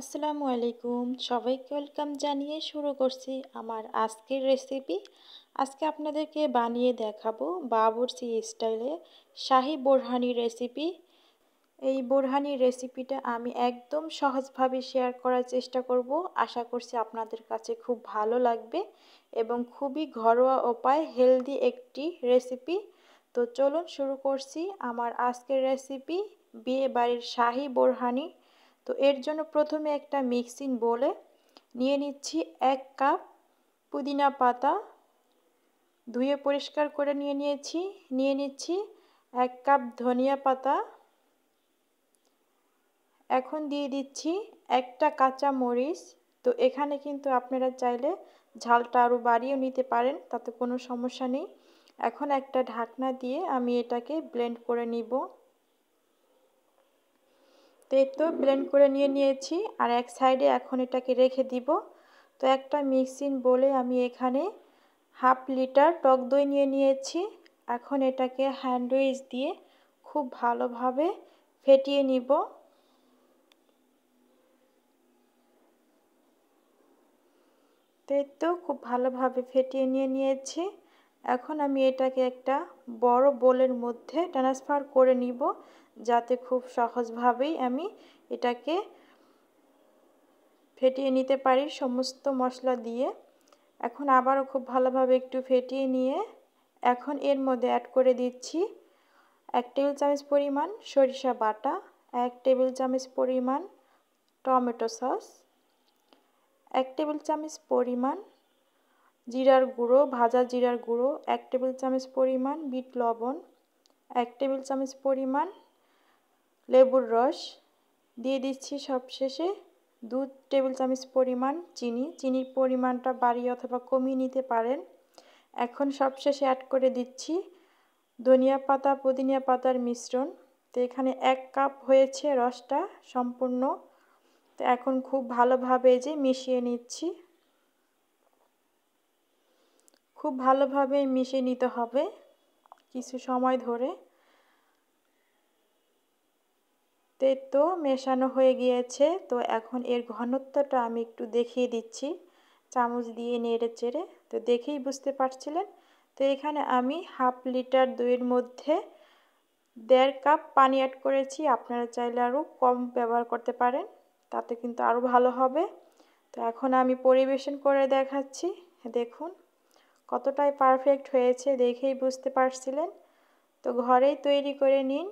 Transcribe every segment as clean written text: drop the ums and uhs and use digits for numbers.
আসসালামু আলাইকুম, সবাইকে ওয়েলকাম জানিয়ে শুরু করছি আমার আজকের রেসিপি। আজকে আপনাদেরকে বানিয়ে দেখাবো বাবুর্চি স্টাইলে শাহি বোরহানি রেসিপি। এই বোরহানি রেসিপিটা আমি একদম সহজভাবে শেয়ার করার চেষ্টা করব। আশা করছি আপনাদের কাছে খুব ভালো লাগবে এবং খুবই ঘরোয়া উপায় হেলদি একটি রেসিপি। তো চলুন শুরু করছি আমার আজকের রেসিপি, বিয়ে বাড়ির শাহি বোরহানি। তো এর জন্য প্রথমে একটা মিক্সিং বোলে নিয়ে নিচ্ছি 1 কাপ পুদিনা পাতা, ধুয়ে পরিষ্কার করে নিয়ে নিচ্ছি 1 কাপ ধনিয়া পাতা। এখন দিয়ে দিচ্ছি একটা কাঁচা মরিচ। তো এখানে কিন্তু আপনারা চাইলে ঝালটা আরও বাড়িয়েও নিতে পারেন, তাতে কোনো সমস্যা নেই। এখন একটা ঢাকনা দিয়ে আমি এটাকে ব্লেন্ড করে নিব। তো ব্লেন্ড করে নিয়েছি আর এক সাইডে এখন এটাকে রেখে দিব। তো একটা মিক্সিং বোলে আমি এখানে 1/2 লিটার টক দই নিয়েছি। এখন এটাকে হ্যান্ড উইচ দিয়ে খুব ভালোভাবে ফেটিয়ে নিব। তো খুব ভালোভাবে ফেটিয়ে নিয়েছি। এখন আমি এটাকে একটা বড় বোলের মধ্যে ট্রান্সফার করে নিব, যাতে খুব সহজভাবেই আমি এটাকে ফেটিয়ে নিতে পারি সমস্ত মশলা দিয়ে। এখন আবারও খুব ভালোভাবে একটু ফেটিয়ে নিয়ে এখন এর মধ্যে অ্যাড করে দিচ্ছি 1 টেবিল চামচ পরিমাণ সরিষা বাটা, 1 টেবিল চামচ পরিমাণ টমেটো সস, 1 টেবিল চামচ পরিমাণ জিরার গুঁড়ো, ভাজা জিরার গুঁড়ো, 1 টেবিল চামচ পরিমাণ বিট লবণ, 1 টেবিল চামচ পরিমাণ লেবুর রস, দিয়ে দিচ্ছি সবশেষে 2 টেবিল চামচ পরিমাণ চিনির পরিমাণটা বাড়িয়ে অথবা কমিয়ে নিতে পারেন। এখন সবশেষে অ্যাড করে দিচ্ছি ধনিয়া পাতা পুদিনা পাতার মিশ্রণ। তো এখানে 1 কাপ হয়েছে রসটা সম্পূর্ণ। তো এখন খুব ভালোভাবে মিশিয়ে নিচ্ছি, খুব ভালোভাবে মিশিয়ে নিতে হবে কিছু সময় ধরে। তো মেশানো হয়ে গিয়েছে। তো এখন এর ঘনত্বটা আমি একটু দেখিয়ে দিচ্ছি চামচ দিয়ে নেড়ে চেড়ে। তো দেখেই বুঝতে পারছিলেন। তো এখানে আমি 1/2 লিটার দইয়ের মধ্যে 1.5 কাপ পানি অ্যাড করেছি। আপনারা চাইলে আরও কম ব্যবহার করতে পারেন, তাতে কিন্তু আরও ভালো হবে। তো এখন আমি পরিবেশন করে দেখাচ্ছি। দেখুন কতটাই পারফেক্ট হয়েছে, দেখেই বুঝতে পারছিলেন। তো ঘরেই তৈরি করে নিন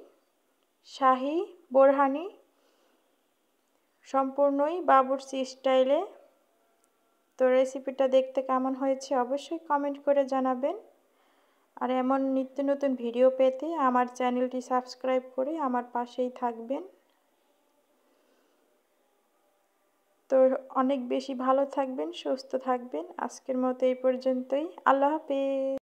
শাহি বোরহানি, সম্পূর্ণই বাবুর্চি স্টাইলে। তো রেসিপিটা দেখতে কেমন হয়েছে অবশ্যই কমেন্ট করে জানাবেন। আর এমন নিত্য নতুন ভিডিও পেতে আমার চ্যানেলটি সাবস্ক্রাইব করে আমার পাশেই থাকবেন। তো অনেক বেশি ভালো থাকবেন, সুস্থ থাকবেন। আজকের মতো এই পর্যন্তই। আল্লাহ হাফেজ।